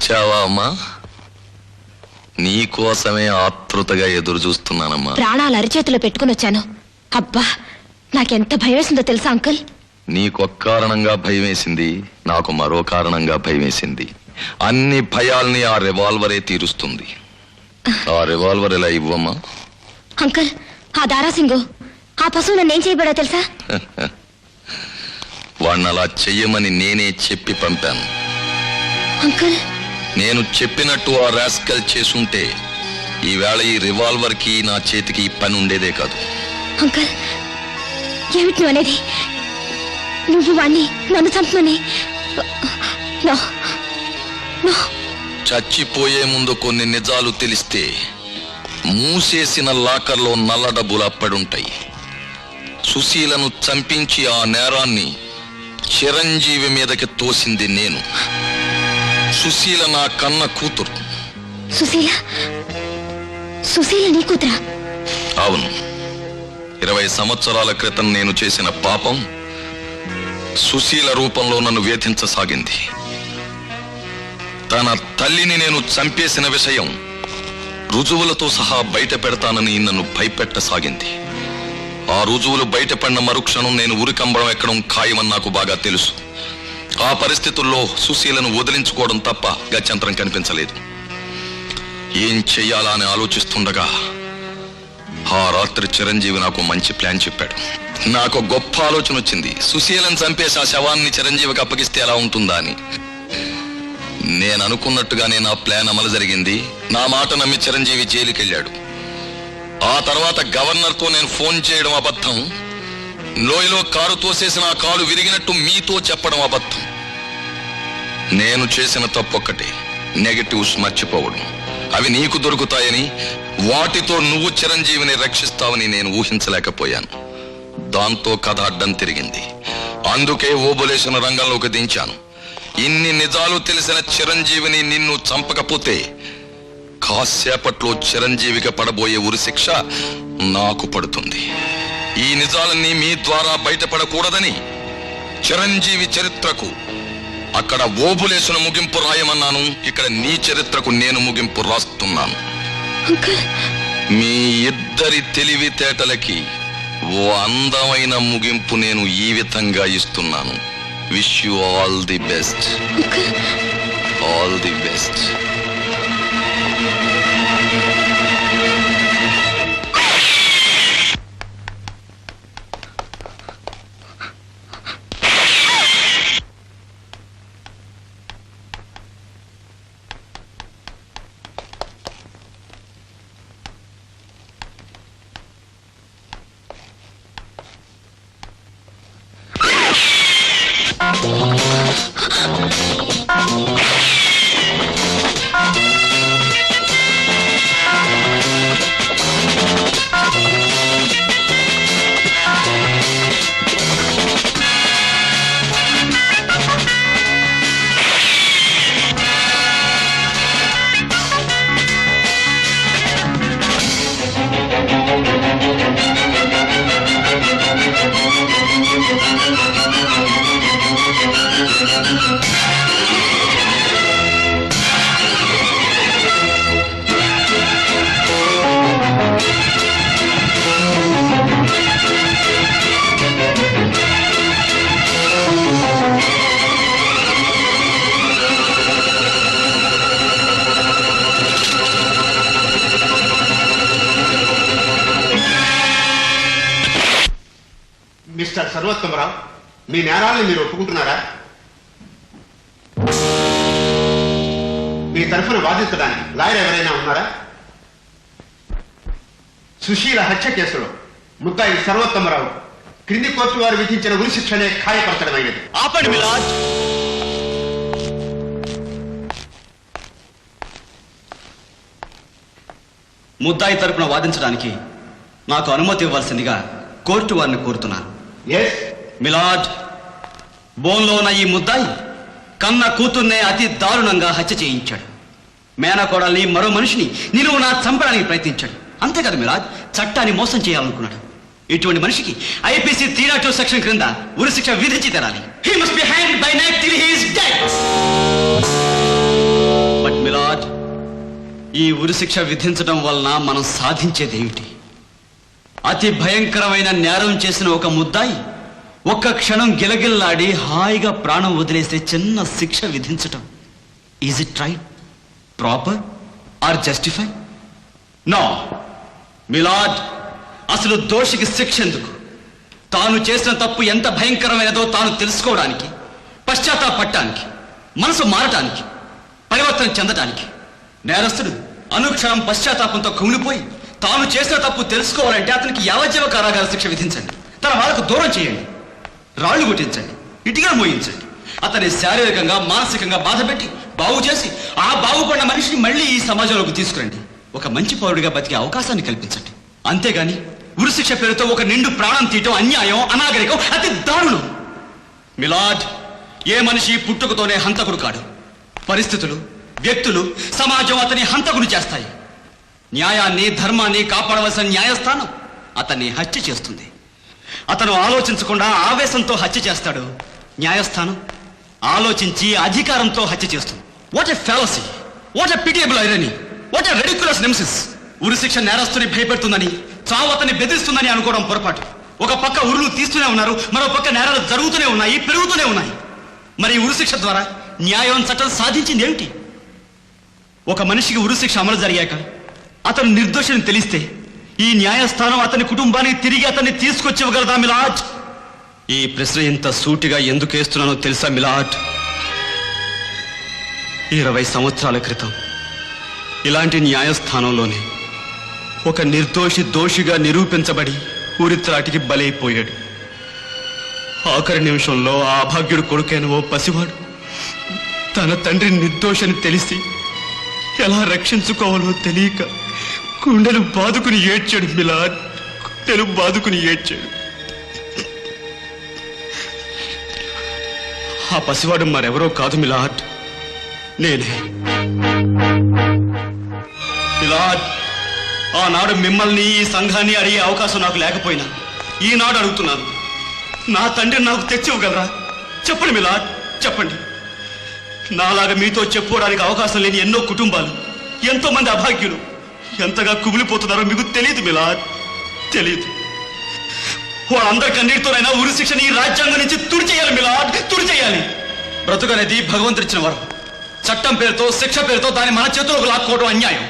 వచ్చావా అమ్మా? నీకోసమే ఆతృతగా ఎదురు చూస్తున్నానమ్మా. ప్రాణాలు అరిచేతిలో పెట్టుకుని వచ్చాను. అబ్బా, నాకెంత భయం వేసిందో తెలుసా అంకుల్? నీకొక్క కారణంగా భయం వేసింది, నాకు మరో కారణంగా భయం వేసింది. అన్ని భయాల్ని ఆ రివాల్వరే తీరుస్తుంది. ఆ రివాల్వర్ ఎలా ఇవ్వమ్మా? అంకుల్, ఆ దారాసింగు ఆ పశువు నన్నేం చేయబడా తెలుసా? వాణ్ణి అలా చెయ్యమని నేనే చెప్పి పంపాను. అంకుల్, నేను చెప్పినట్టు ఆ రాస్కల్ చేసుంటే ఈవేళ ఈ రివాల్వర్ కి నా చేతికి పని ఉండేదే కాదు. అంకుల్, ఏమిటి నువ్వు అనేది? నువ్వు వాణ్ణి నన్ను చంపమని? చచ్చిపోయే ముందు కొన్ని నిజాలు తెలిస్తే మూసేసిన లాకర్లో నల్ల డబ్బులు అప్పడుంటాయి. సుశీలను చంపించి ఆ నేరాన్ని చిరంజీవి మీదకి తోసింది నేను. సుశీల నా కన్న కూతురు. సుశీల? సుశీల నీ కూతురా? అవును. 20 సంవత్సరాల క్రితం నేను చేసిన పాపం సుశీల రూపంలో నన్ను వేధించసాగింది. తన తల్లిని నేను చంపేసిన విషయం రుజువులతో సహా బయట పెడతానని నన్ను భయపెట్టసాగింది. ఆ రుజువులు బయటపడిన మరుక్షణం నేను ఉరికంబడం ఎక్కడం ఖాయమని నాకు బాగా తెలుసు. ఆ పరిస్థితుల్లో సుశీలను వదిలించుకోవడం తప్ప గత్యంతరం కనిపించలేదు. ఏం చెయ్యాలా అని ఆలోచిస్తుండగా ఆ రాత్రి చిరంజీవి నాకు మంచి ప్లాన్ చెప్పాడు. నాకు గొప్ప ఆలోచన వచ్చింది. సుశీలను చంపేసి ఆ శవాన్ని చిరంజీవికి అప్పగిస్తే ఎలా ఉంటుందా అని. నేను అనుకున్నట్టుగానే నా ప్లాన్ అమలు జరిగింది. నా మాట నమ్మి చిరంజీవి జైలుకి వెళ్ళాడు. ఆ తర్వాత గవర్నర్తో నేను ఫోన్ చేయడం అబద్ధం, లోయలో కారు తోసేసిన ఆ కాలు విరిగినట్టు మీతో చెప్పడం అబద్ధం. నేను చేసిన తప్పొక్కటే, నెగటివ్స్ మర్చిపోవడం. అవి నీకు దొరుకుతాయని, వాటితో నువ్వు చిరంజీవిని రక్షిస్తావని నేను ఊహించలేకపోయాను. దాంతో కథ అడ్డం తిరిగింది. అందుకే ఓబులేసిన రంగంలోకి దించాను. ఇన్ని నిజాలు తెలిసిన చిరంజీవిని నిన్ను చంపకపోతే కాసేపట్లో చిరంజీవికి పడబోయే ఉరిశిక్ష నాకు పడుతుంది. ఈ నిజాలన్నీ మీ ద్వారా బయటపడకూడదని చిరంజీవి చరిత్రకు అక్కడ ఓబులేసిన ముగింపు రాయమన్నాను. ఇక్కడ నీ చరిత్రకు నేను ముగింపు రాస్తున్నాను. మీ ఇద్దరి తెలివితేటలకి ఓ అందమైన ముగింపు నేను ఈ విధంగా ఇస్తున్నాను. Wish you all the best. All the best. Mister Sarvottamarao, మీ నేరాలను మీరు ఒప్పుకుంటున్నారా? మీ తరఫున వాదించడానికి లాయర్ ఎవరైనా ఉన్నారా? సుశీల హత్య కేసులో ముద్దాయి సర్వోత్తమరావు క్రింది కోర్టు వారు విధించిన ఉరిశిక్షనే ఖాయపరచడమైనది. ఆపండి మిలాజ్. ముద్దాయి తరపున వాదించడానికి నాకు అనుమతి ఇవ్వాల్సిందిగా కోర్టు వారిని కోరుతున్నాను. మిలాడ్, బోన్లో ఉన్న ఈ ముద్దాయి కన్న కూతుర్నే అతి దారుణంగా హత్య చేయించాడు. మేనకోడల్ని, మరో మనిషిని నిలువునా చంపడానికి ప్రయత్నించాడు. అంతేకాదు మిలాద్, చట్టాన్ని మోసం చేయాలనుకున్నాడు. ఇటువంటి మనిషికి IPC 302 సెక్షన్ క్రింద ఉరిశిక్ష విధించి తీరాలి. He must be hanged by night till he is dead. ఈ ఉరిశిక్ష విధించడం వలన మనం సాధించేదేమిటి? అతి భయంకరమైన నేరం చేసిన ఒక ముద్దాయి ఒక్క క్షణం గిలగిల్లాడి హాయిగా ప్రాణం వదిలేసే చిన్న శిక్ష విధించటం. Is it right, proper or justify? No milord, అసలు దోషికి శిక్ష ఎందుకు? తాను చేసిన తప్పు ఎంత భయంకరమైనదో తాను తెలుసుకోవడానికి, పశ్చాత్తాపడటానికి, మనసు మారటానికి, పరివర్తన చెందటానికి. నేరస్తుడు అనుక్షణం పశ్చాత్తాపంతో కుమిలిపోయి తాను చేసిన తప్పు తెలుసుకోవాలంటే అతనికి యావజ్జీవ కారాగార శిక్ష విధించండి. తన వాళ్ళకు దూరం చేయండి, రాళ్లు కొట్టించండి, ఇటుకలు మోయించండి, అతన్ని శారీరకంగా మానసికంగా బాధపెట్టి బాగు చేసి ఆ బాగుపడిన మనిషిని మళ్ళీ ఈ సమాజంలోకి తీసుకురండి. ఒక మంచి పౌరుడిగా బతికే అవకాశాన్ని కల్పించండి. అంతేగాని ఉరిశిక్ష పేరుతో ఒక నిండు ప్రాణం తీయటం అన్యాయం, అనాగరికం, అతి దారుణం. మిలాడ్, ఏ మనిషి పుట్టుకతోనే హంతకుడు కాడు. పరిస్థితులు, వ్యక్తులు, సమాజం అతని హంతకుడు చేస్తాయి. న్యాయాన్ని, ధర్మాన్ని కాపాడవలసిన న్యాయస్థానం అతన్ని హత్య చేస్తుంది. అతను ఆలోచించకుండా ఆవేశంతో హత్య చేస్తాడు. న్యాయస్థానం ఆలోచించి అధికారంతో హత్య చేస్తుంది. What a fallacy, what a pitiable irony, what a ridiculous nemesis. ఉరిశిక్ష నేరస్తుని భయపెడుతుందని, చావు అతన్ని బెదిరిస్తుందని అనుకోవడం పొరపాటు. ఒక పక్క ఉరులు తీస్తూనే ఉన్నారు, మరో పక్క నేరాలు జరుగుతూనే ఉన్నాయి, పెరుగుతూనే ఉన్నాయి. మరి ఉరిశిక్ష ద్వారా న్యాయం, చట్టం సాధించింది ఏమిటి? ఒక మనిషికి ఉరిశిక్ష అమలు జరిగాక అతను నిర్దోషిని తెలిస్తే ఈ న్యాయస్థానం అతని కుటుంబానికి తిరిగి అతన్ని తీసుకొచ్చి ఇవ్వగలదా మిలాడ్? ఈ ప్రశ్న ఇంత సూటిగా ఎందుకు వేస్తున్నానో తెలుసా మిలాడ్? 20 సంవత్సరాల క్రితం ఇలాంటి న్యాయస్థానంలోనే ఒక నిర్దోషి దోషిగా నిరూపించబడి ఉరిత్రాటికి బలైపోయాడు. ఆఖరి నిమిషంలో ఆ అభాగ్యుడు కొడుకైన ఓ పసివాడు తన తండ్రి నిర్దోషని తెలిసి ఎలా రక్షించుకోవాలో తెలియక గుండెలు బాదుకుని ఏడ్చాడు మిలాడ్, గుండెలు బాదుకుని ఏడ్చాడు. ఆ పసివాడు మరెవరో కాదు మిలాడ్, నేనే. మిలాడ్, ఆనాడు మిమ్మల్ని, ఈ సంఘాన్ని అడిగే అవకాశం నాకు లేకపోయినా ఈనాడు అడుగుతున్నాను. నా తండ్రి నాకు తెచ్చి ఇవ్వగలరా? చెప్పండి మిలాడ్, చెప్పండి. నాలాగా మీతో చెప్పుకోవడానికి అవకాశం లేని ఎన్నో కుటుంబాలు, ఎంతో మంది అభాగ్యులు ఎంతగా కుమిలిపోతున్నారో మీకు తెలియదు మిలాడ్, తెలియదు. వాళ్ళందరి కన్నీటితోనైనా ఉరిశిక్షని ఈ రాజ్యాంగం నుంచి తుడిచేయాలి మిలాడ్, తుడిచేయాలి. బ్రతుకనేది భగవంతుడిచ్చిన వరం. చట్టం పేరుతో, శిక్ష పేరుతో దాన్ని మన చేతులకు లాక్కోవడం అన్యాయం.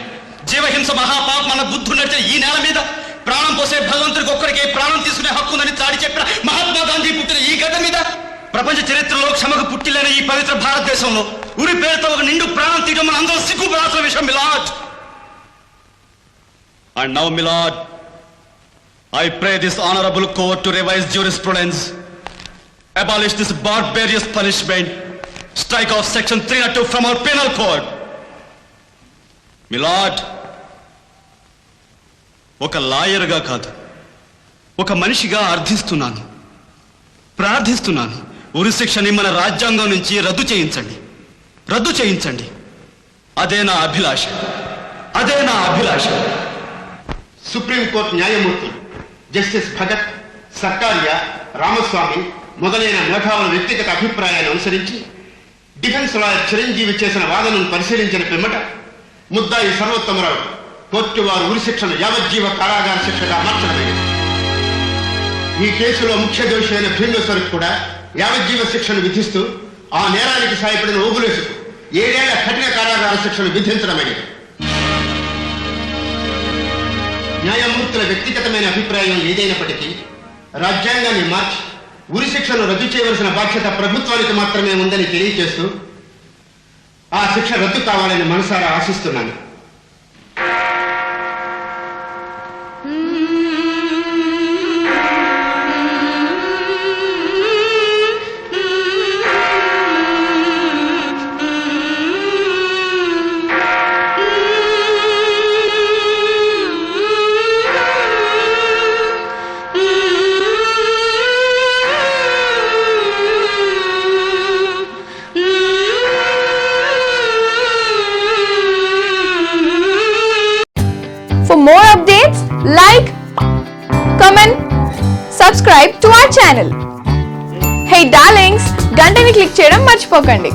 జీవహింస మహాపాపం అన్న బుద్ధుడు నడిచే ఈ నేల మీద ప్రాణం పోసే భగవంతుడికి ఒక్కడికే ప్రాణం తీసుకునే హక్కు ఉందని చాటి చెప్పిన మహాత్మా గాంధీ పుట్టిన ఈ గడ్డ మీద, ప్రపంచ చరిత్రలో క్షమకు పుట్టిలేని ఈ పవిత్ర భారతదేశంలో ఉరి పేరుతో ఒక నిండు ప్రాణం తీయడం మన అందరూ సిగ్గుపడాల్సిన విషయం my lord. And now, Milord, I pray this honorable court to revise jurisprudence, abolish this barbarous punishment, strike off section 302 from our penal code. Milord, ఒక లాయర్గా కాదు, ఒక మనిషిగా అర్థిస్తున్నాను, ప్రార్థిస్తున్నాను. ఉరిశిక్షని మన రాజ్యాంగం నుంచి రద్దు చేయించండి, రద్దు చేయించండి. అదే నా అభిలాష, అదే నా అభిలాష. సుప్రీంకోర్టు న్యాయమూర్తులు జస్టిస్ భగత్, సర్కారియా, రామస్వామి మొదలైన మేధావుల వ్యక్తిగత అభిప్రాయాన్ని అనుసరించి డిఫెన్స్ లాయర్ చిరంజీవి చేసిన వాదనను పరిశీలించిన పిమ్మట ముద్దాయి సర్వోత్తమరావు కోర్టు వారు ఉరిశిక్షను యావజ్జీవ కారాగార శిక్షగా మార్చడమైంది. ఈ కేసులో ముఖ్య దోషి అయిన భీమేశ్వరికి కూడా యావజ్జీవ శిక్షను విధిస్తూ ఆ నేరానికి సాయపడిన ఓబులేసుకు 7 ఏళ్ల కఠిన కారాగార శిక్షను విధించడమైనది. న్యాయమూర్తుల వ్యక్తిగతమైన అభిప్రాయం ఏదైనప్పటికీ రాజ్యాంగాన్ని మార్చి ఉరిశిక్షను రద్దు చేయవలసిన బాధ్యత ప్రభుత్వానికి మాత్రమే ఉందని తెలియజేస్తూ ఆ శిక్ష రద్దు కావాలని మనసారా ఆశిస్తున్నాను. For more updates, like, comment, subscribe to our channel. Hey darlings, గంటని click చేయడం మర్చిపోకండి.